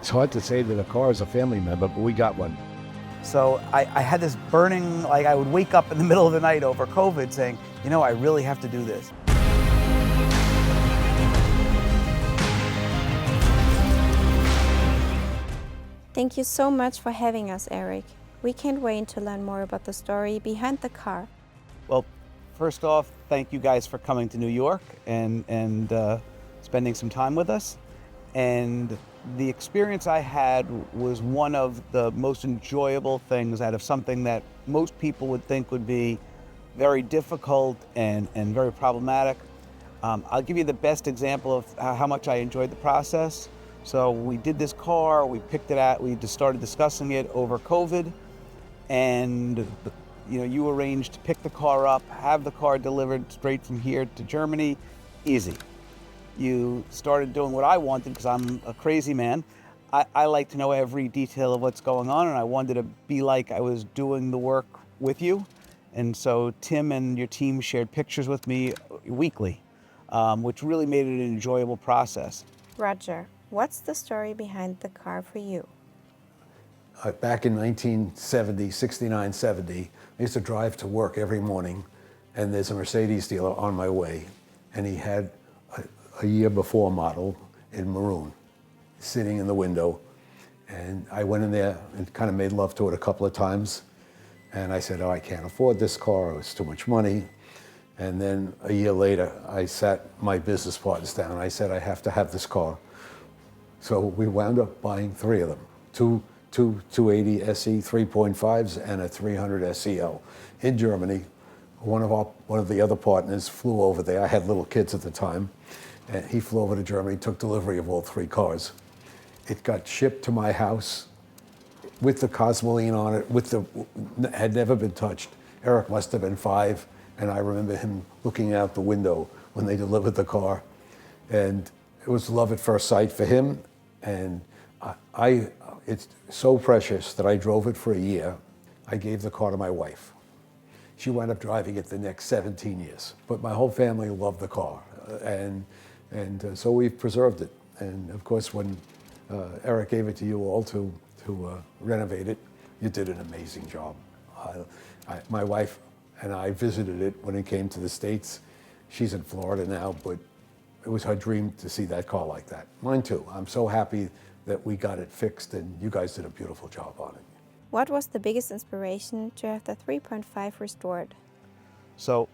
It's hard to say that a car is a family member, but we got one. So I had this burning, like I would wake up in the middle of the night over COVID saying, you know, I really have to do this. Thank you so much for having us, Eric. We can't wait to learn more about the story behind the car. Well, first off, thank you guys for coming to New York and spending some time with us. And the experience I had was one of the most enjoyable things out of something that most people would think would be very difficult and very problematic. I'll give you the best example of how much I enjoyed the process. So we did this car, we picked it out, we just started discussing it over COVID, and you know, you arranged to pick the car up, have the car delivered straight from here to Germany, easy. You started doing what I wanted because I'm a crazy man. I like to know every detail of what's going on, and I wanted to be like I was doing the work with you. And so Tim and your team shared pictures with me weekly, which really made it an enjoyable process. Roger, what's the story behind the car for you? Back in 1970, 69, 70, I used to drive to work every morning, and there's a Mercedes dealer on my way, and he had a year before model in maroon sitting in the window, and I went in there and kind of made love to it a couple of times, and I said, oh, I can't afford this car, it's too much money. And then a year later, I sat my business partners down, I said, I have to have this car. So we wound up buying 3 of them, two 280 SE 3.5s and a 300 SEL in Germany. One of the other partners flew over there. I had little kids at the time, and he flew over to Germany, took delivery of all 3 cars. It got shipped to my house with the Cosmoline on it, had never been touched. Eric must have been 5, and I remember him looking out the window when they delivered the car. And it was love at first sight for him, and it's so precious that I drove it for a year. I gave the car to my wife. She wound up driving it the next 17 years. But my whole family loved the car, and so we've preserved it. And of course, when Eric gave it to you all to renovate it, you did an amazing job. My wife and I visited it when it came to the States. She's in Florida now, but it was her dream to see that car like that. Mine too. I'm so happy that we got it fixed, and you guys did a beautiful job on it. What was the biggest inspiration to have the 3.5 restored? So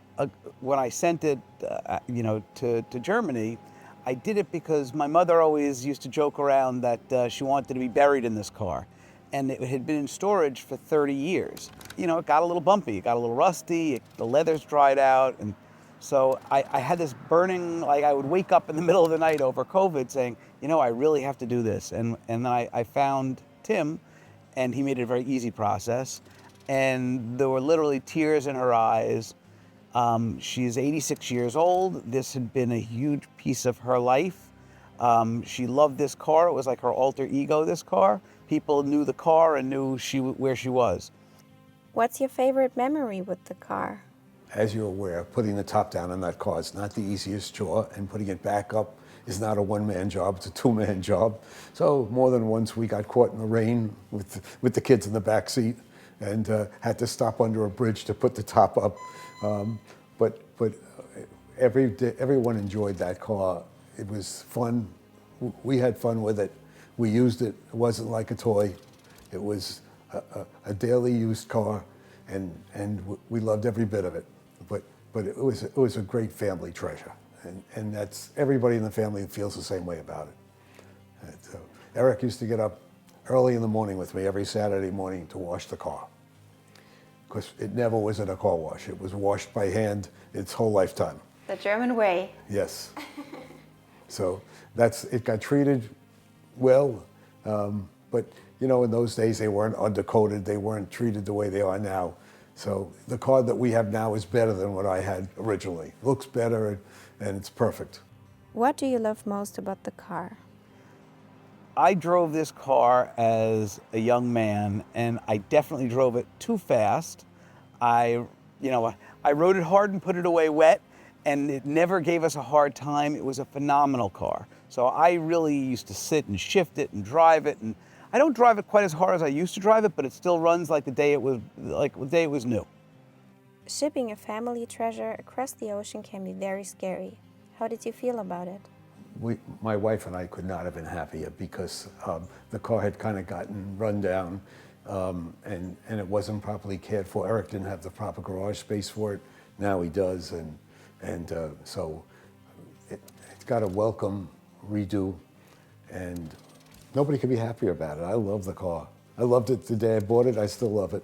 when I sent it, to Germany, I did it because my mother always used to joke around that she wanted to be buried in this car, and it had been in storage for 30 years. You know, it got a little bumpy, it got a little rusty, the leather's dried out, and so I had this burning, like I would wake up in the middle of the night over COVID saying, you know, I really have to do this. And then I found Tim, and he made it a very easy process. And there were literally tears in her eyes. She's 86 years old. This had been a huge piece of her life. She loved this car. It was like her alter ego, this car. People knew the car and knew where she was. What's your favorite memory with the car? As you're aware, putting the top down on that car is not the easiest chore, and putting it back up is not a one-man job, it's a two-man job. So more than once we got caught in the rain with the kids in the back seat and had to stop under a bridge to put the top up. But everyone enjoyed that car. It was fun. We had fun with it. We used it. It wasn't like a toy. It was a daily used car, and we loved every bit of it. But it was a great family treasure, and that's everybody in the family feels the same way about it. So Eric used to get up early in the morning with me every Saturday morning to wash the car, because it never was in a car wash. It was washed by hand its whole lifetime. The German way. Yes. So it got treated well, but you know, in those days they weren't undercoated, they weren't treated the way they are now. So the car that we have now is better than what I had originally. Looks better, and it's perfect. What do you love most about the car? I drove this car as a young man, and I definitely drove it too fast. I rode it hard and put it away wet, and it never gave us a hard time. It was a phenomenal car. So I really used to sit and shift it and drive it, and I don't drive it quite as hard as I used to drive it, but it still runs like the day it was new. Shipping a family treasure across the ocean can be very scary. How did you feel about it? My wife and I could not have been happier because the car had kind of gotten run down and it wasn't properly cared for. Eric didn't have the proper garage space for it. Now he does, and so it's got a welcome redo, and nobody could be happier about it. I love the car. I loved it the day I bought it. I still love it,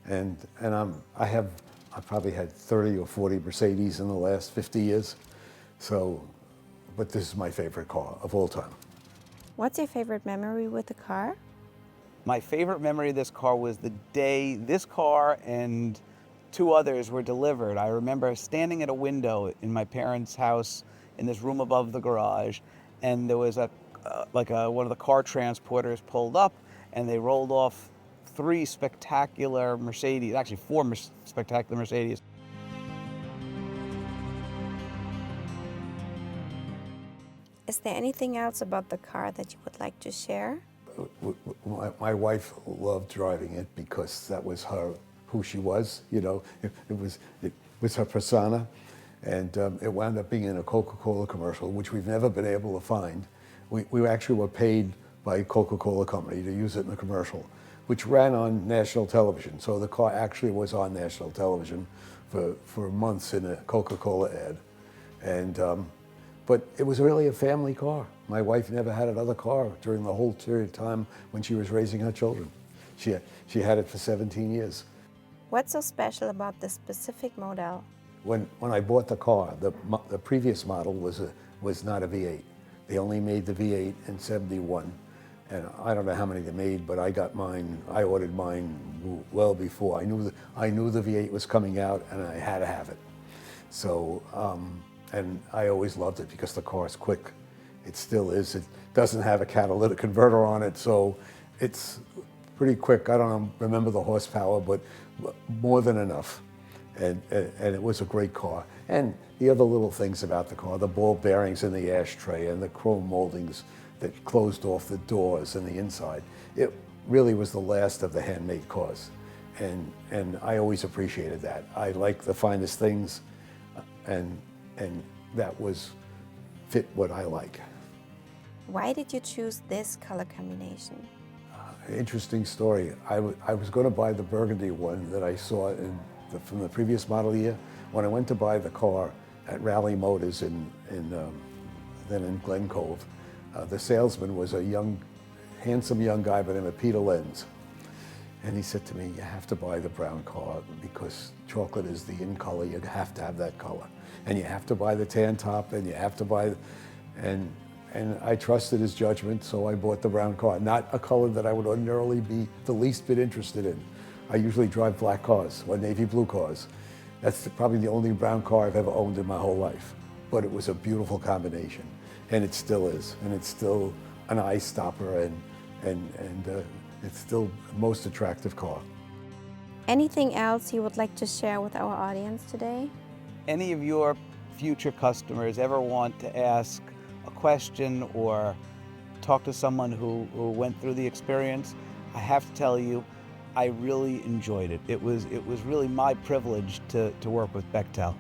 and I probably had 30 or 40 Mercedes in the last 50 years. So, but this is my favorite car of all time. What's your favorite memory with the car? My favorite memory of this car was the day this car and two others were delivered. I remember standing at a window in my parents' house in this room above the garage, and there was one of the car transporters pulled up, and they rolled off three spectacular Mercedes, actually four spectacular Mercedes. Is there anything else about the car that you would like to share? My wife loved driving it because that was who she was. You know, it was her persona, and it wound up being in a Coca-Cola commercial, which we've never been able to find. We actually were paid by Coca-Cola company to use it in a commercial, which ran on national television. So the car actually was on national television for months in a Coca-Cola ad, and. But it was really a family car. My wife never had another car during the whole period of time when she was raising her children. She had it for 17 years. What's so special about this specific model? When I bought the car, the previous model was not a V8. They only made the V8 in '71, and I don't know how many they made, but I got mine. I ordered mine well before. I knew the V8 was coming out, and I had to have it. So. And I always loved it because the car is quick. It still is. It doesn't have a catalytic converter on it, so it's pretty quick. I don't remember the horsepower, but more than enough. And it was a great car. And the other little things about the car, the ball bearings in the ashtray and the chrome moldings that closed off the doors and the inside. It really was the last of the handmade cars. And I always appreciated that. I like the finest things, and that fit what I like. Why did you choose this color combination? Interesting story. I was going to buy the burgundy one that I saw from the previous model year. When I went to buy the car at Raleigh Motors then in Glen Cove, the salesman was a handsome young guy by the name of Peter Lenz. And he said to me, you have to buy the brown car because chocolate is the in color. You have to have that color. And you have to buy the tan top, and you have to buy, and I trusted his judgment, so I bought the brown car. Not a color that I would ordinarily be the least bit interested in. I usually drive black cars or navy blue cars. That's probably the only brown car I've ever owned in my whole life. But it was a beautiful combination, and it still is. And it's still an eye stopper, and it's still the most attractive car. Anything else you would like to share with our audience today? Any of your future customers ever want to ask a question or talk to someone who went through the experience, I have to tell you, I really enjoyed it. It was really my privilege to work with Bechtel.